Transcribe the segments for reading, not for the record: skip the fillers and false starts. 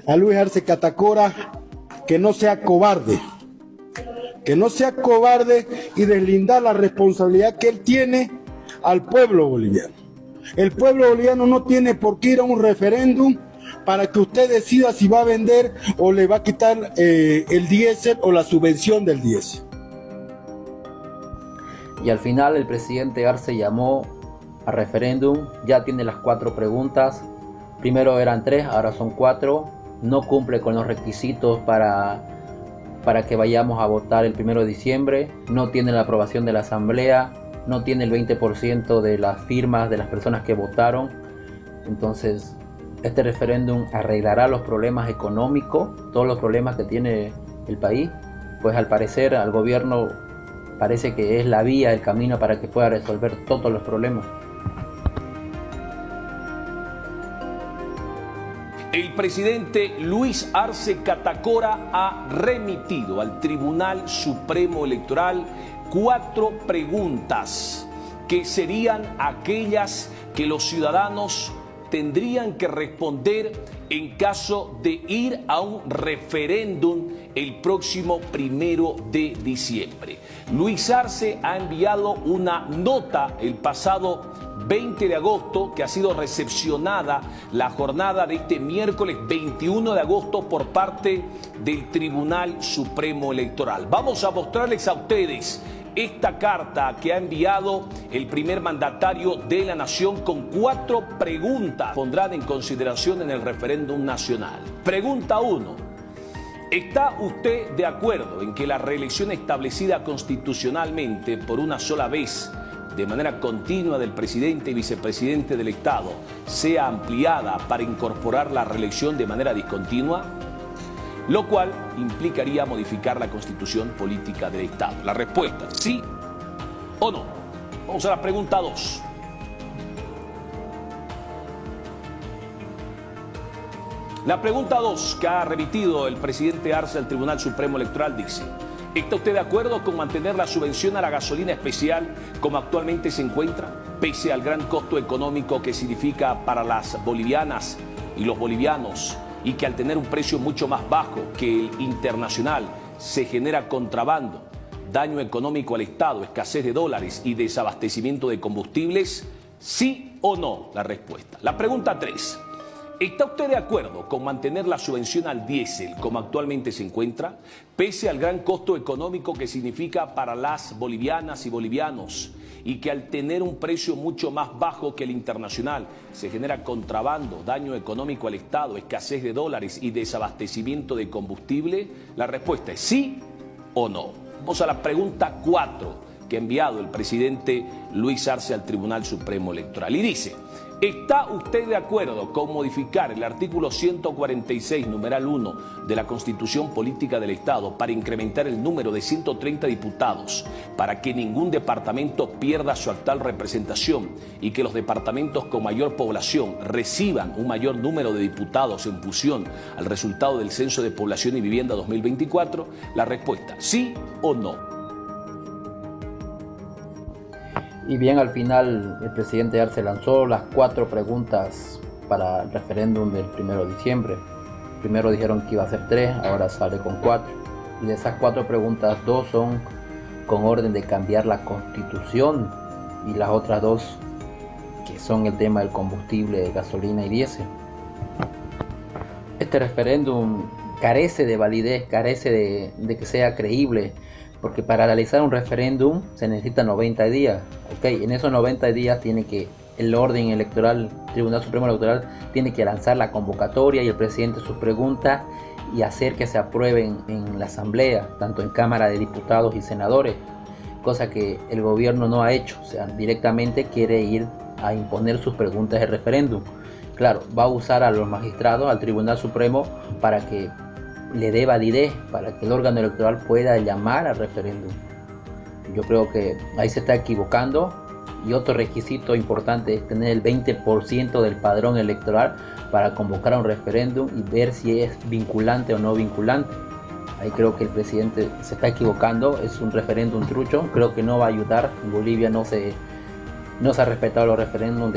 a Luis Arce Catacora que no sea cobarde, y deslindar la responsabilidad que él tiene al pueblo boliviano. El pueblo boliviano no tiene por qué ir a un referéndum para que usted decida si va a vender o le va a quitar el diésel o la subvención del diésel. Y al final el presidente Arce llamó a referéndum, ya tiene las 4 preguntas, primero eran 3, ahora son 4, no cumple con los requisitos para que vayamos a votar el 1 de diciembre, no tiene la aprobación de la asamblea, no tiene el 20% de las firmas de las personas que votaron. Entonces este referéndum arreglará los problemas económicos, todos los problemas que tiene el país. Pues al parecer al gobierno parece que es la vía, el camino para que pueda resolver todos los problemas. El presidente Luis Arce Catacora ha remitido al Tribunal Supremo Electoral 4 preguntas que serían aquellas que los ciudadanos tendrían que responder en caso de ir a un referéndum el próximo 1 de diciembre. Luis Arce ha enviado una nota el pasado 20 de agosto que ha sido recepcionada la jornada de este miércoles 21 de agosto por parte del Tribunal Supremo Electoral. Vamos a mostrarles a ustedes esta carta que ha enviado el primer mandatario de la nación con 4 preguntas. Pondrán en consideración en el referéndum nacional. Pregunta 1. ¿Está usted de acuerdo en que la reelección establecida constitucionalmente por una sola vez de manera continua del presidente y vicepresidente del Estado sea ampliada para incorporar la reelección de manera discontinua? Lo cual implicaría modificar la constitución política del Estado. La respuesta, sí o no. Vamos a la pregunta 2. La pregunta 2 que ha remitido el presidente Arce al Tribunal Supremo Electoral dice: ¿está usted de acuerdo con mantener la subvención a la gasolina especial como actualmente se encuentra, pese al gran costo económico que significa para las bolivianas y los bolivianos, y que al tener un precio mucho más bajo que el internacional se genera contrabando, daño económico al Estado, escasez de dólares y desabastecimiento de combustibles? ¿Sí o no? La respuesta. La pregunta 3. ¿Está usted de acuerdo con mantener la subvención al diésel como actualmente se encuentra, pese al gran costo económico que significa para las bolivianas y bolivianos, y que al tener un precio mucho más bajo que el internacional se genera contrabando, daño económico al Estado, escasez de dólares y desabastecimiento de combustible? La respuesta es sí o no. Vamos a la pregunta 4 que ha enviado el presidente Luis Arce al Tribunal Supremo Electoral y dice: ¿está usted de acuerdo con modificar el artículo 146, numeral 1 de la Constitución Política del Estado para incrementar el número de 130 diputados para que ningún departamento pierda su actual representación y que los departamentos con mayor población reciban un mayor número de diputados en función al resultado del Censo de Población y Vivienda 2024? La respuesta, sí o no. Y bien, al final el presidente Arce lanzó las 4 preguntas para el referéndum del 1 de diciembre. Primero dijeron que iba a ser 3, ahora sale con 4. Y de esas 4 preguntas, 2 son con orden de cambiar la constitución y las otras 2 que son el tema del combustible, de gasolina y diésel. Este referéndum carece de validez, carece de que sea creíble, porque para realizar un referéndum se necesitan 90 días. En esos 90 días tiene que el orden electoral, el Tribunal Supremo Electoral tiene que lanzar la convocatoria y el presidente sus preguntas y hacer que se aprueben en la asamblea, tanto en Cámara de Diputados y Senadores, cosa que el gobierno no ha hecho. O sea, directamente quiere ir a imponer sus preguntas de referéndum. Claro, va a usar a los magistrados, al Tribunal Supremo, para que le dé validez, para que el órgano electoral pueda llamar al referéndum. Yo creo que ahí se está equivocando. Y otro requisito importante es tener el 20% del padrón electoral para convocar a un referéndum y ver si es vinculante o no vinculante. Ahí creo que el presidente se está equivocando, es un referéndum trucho, creo que no va a ayudar. En Bolivia no se ha respetado los referéndums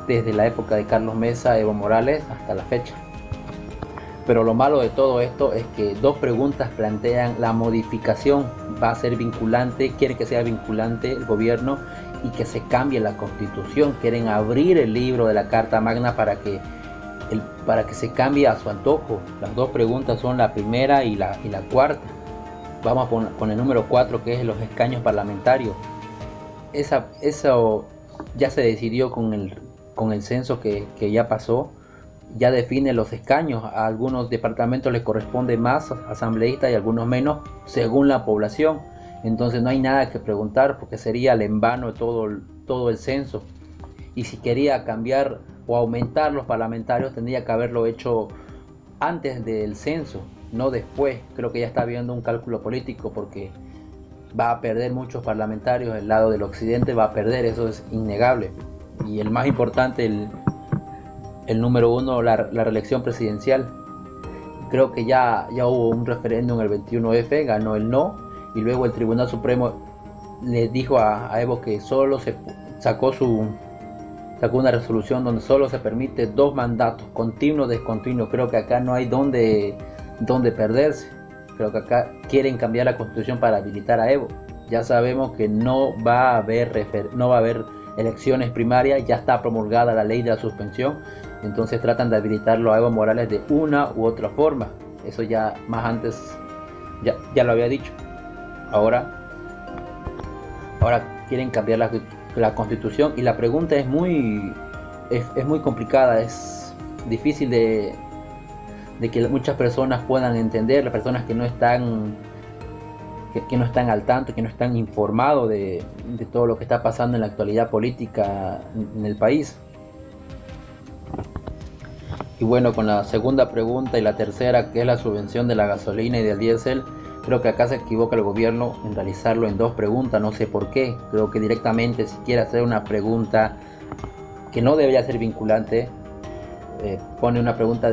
desde la época de Carlos Mesa, Evo Morales hasta la fecha. Pero lo malo de todo esto es que dos preguntas plantean la modificación, va a ser vinculante, quiere que sea vinculante el gobierno y que se cambie la constitución, quieren abrir el libro de la Carta Magna para que se cambie a su antojo. Las dos preguntas son la primera y la cuarta. Vamos con el número 4, que es los escaños parlamentarios. Eso ya se decidió con el censo que ya pasó. Ya define los escaños. A algunos departamentos les corresponde más asambleístas y a algunos menos, según la población. Entonces no hay nada que preguntar porque sería en vano todo el censo. Y si quería cambiar o aumentar los parlamentarios, tendría que haberlo hecho antes del censo, no después. Creo que ya está habiendo un cálculo político porque va a perder muchos parlamentarios. El lado del occidente va a perder, eso es innegable. Y el más importante, el número 1, la reelección presidencial. Creo que ya hubo un referéndum el 21F, ganó el no, y luego el Tribunal Supremo le dijo a Evo que solo sacó una resolución donde solo se permite 2 mandatos, continuo o descontinuo. Creo que acá no hay donde perderse. Creo que acá quieren cambiar la constitución para habilitar a Evo. Ya sabemos que no va a haber elecciones primarias, ya está promulgada la ley de la suspensión, entonces tratan de habilitarlo a Evo Morales de una u otra forma. Eso ya más antes ya lo había dicho. Ahora quieren cambiar la constitución y la pregunta es muy complicada, es difícil de que muchas personas puedan entender, las personas que no están al tanto, que no están informados de todo lo que está pasando en la actualidad política en el país. Y bueno, con la segunda pregunta y la tercera, que es la subvención de la gasolina y del diésel, creo que acá se equivoca el gobierno en realizarlo en 2 preguntas, no sé por qué. Creo que directamente, si quiere hacer una pregunta que no debería ser vinculante, pone una pregunta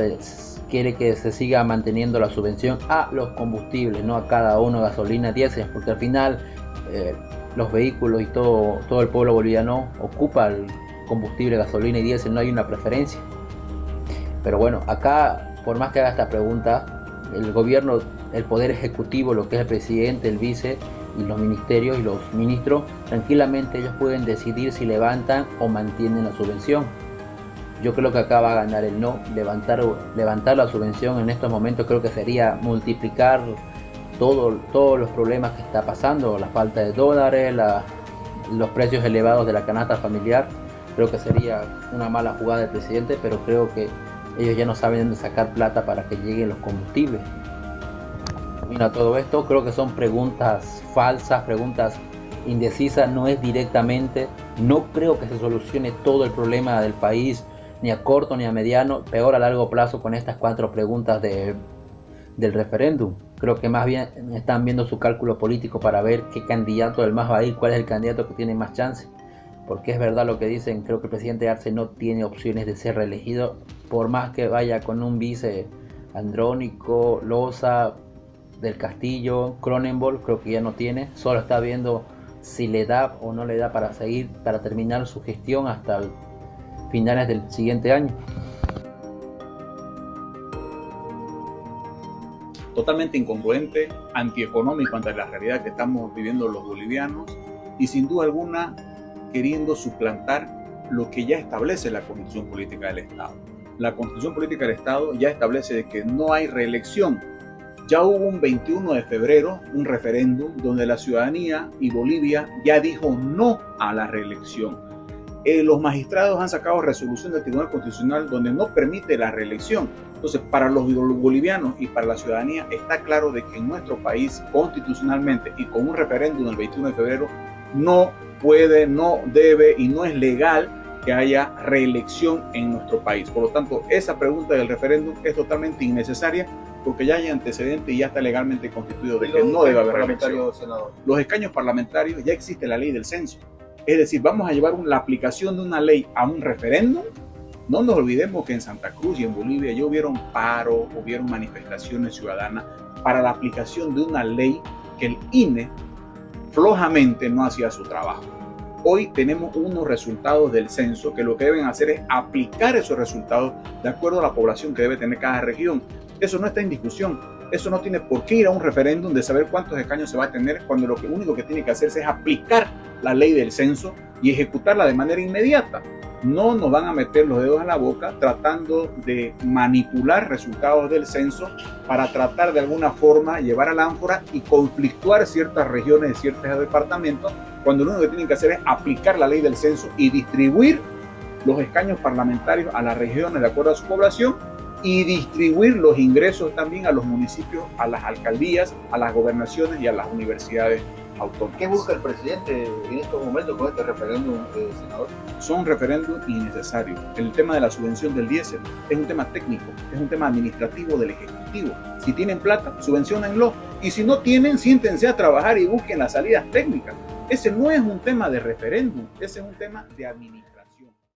quiere que se siga manteniendo la subvención a los combustibles, no a cada uno, gasolina, diésel, porque al final los vehículos y todo el pueblo boliviano ocupa el combustible, gasolina y diésel, no hay una preferencia. Pero bueno, acá, por más que haga esta pregunta, el gobierno, el poder ejecutivo, lo que es el presidente, el vice y los ministerios y los ministros, tranquilamente ellos pueden decidir si levantan o mantienen la subvención. Yo creo que acá va a ganar el no. Levantar la subvención en estos momentos creo que sería multiplicar todos los problemas que está pasando, la falta de dólares, los precios elevados de la canasta familiar. Creo que sería una mala jugada del presidente, pero creo que ellos ya no saben dónde sacar plata para que lleguen los combustibles. Mira, todo esto creo que son preguntas falsas, preguntas indecisas, no es directamente. No creo que se solucione todo el problema del país, ni a corto ni a mediano, peor a largo plazo con estas 4 preguntas del referéndum. Creo que más bien están viendo su cálculo político para ver qué candidato del más va a ir, cuál es el candidato que tiene más chance. Porque es verdad lo que dicen, creo que el presidente Arce no tiene opciones de ser reelegido, por más que vaya con un vice Andrónico, Loza, del Castillo, Cronenberg, creo que ya no tiene. Solo está viendo si le da o no le da para terminar su gestión hasta finales del siguiente año. Totalmente incongruente, antieconómico ante la realidad que estamos viviendo los bolivianos y sin duda alguna queriendo suplantar lo que ya establece la Constitución Política del Estado. La Constitución Política del Estado ya establece de que no hay reelección. Ya hubo un 21 de febrero, un referéndum donde la ciudadanía y Bolivia ya dijo no a la reelección. Los magistrados han sacado resolución del Tribunal Constitucional donde no permite la reelección. Entonces, para los bolivianos y para la ciudadanía está claro de que en nuestro país, constitucionalmente y con un referéndum el 21 de febrero, no puede, no debe y no es legal que haya reelección en nuestro país. Por lo tanto, esa pregunta del referéndum es totalmente innecesaria porque ya hay antecedente y ya está legalmente constituido de que no debe haber reelección. Los escaños parlamentarios, ya existe la ley del censo. Es decir, vamos a llevar la aplicación de una ley a un referéndum. No nos olvidemos que en Santa Cruz y en Bolivia ya hubieron paros, hubieron manifestaciones ciudadanas para la aplicación de una ley que el INE flojamente no hacía su trabajo. Hoy tenemos unos resultados del censo que lo que deben hacer es aplicar esos resultados de acuerdo a la población que debe tener cada región. Eso no está en discusión. Eso no tiene por qué ir a un referéndum de saber cuántos escaños se va a tener, cuando lo único que tiene que hacerse es aplicar la ley del censo y ejecutarla de manera inmediata. No nos van a meter los dedos en la boca tratando de manipular resultados del censo para tratar de alguna forma llevar a la ánfora y conflictuar ciertas regiones de ciertos departamentos, cuando lo único que tienen que hacer es aplicar la ley del censo y distribuir los escaños parlamentarios a las regiones de acuerdo a su población y distribuir los ingresos también a los municipios, a las alcaldías, a las gobernaciones y a las universidades autónomas. ¿Qué busca el presidente en estos momentos con este referéndum, senador? Son referéndums innecesarios. El tema de la subvención del diésel es un tema técnico, es un tema administrativo del Ejecutivo. Si tienen plata, subvenciónenlo. Y si no tienen, siéntense a trabajar y busquen las salidas técnicas. Ese no es un tema de referéndum, ese es un tema de administración.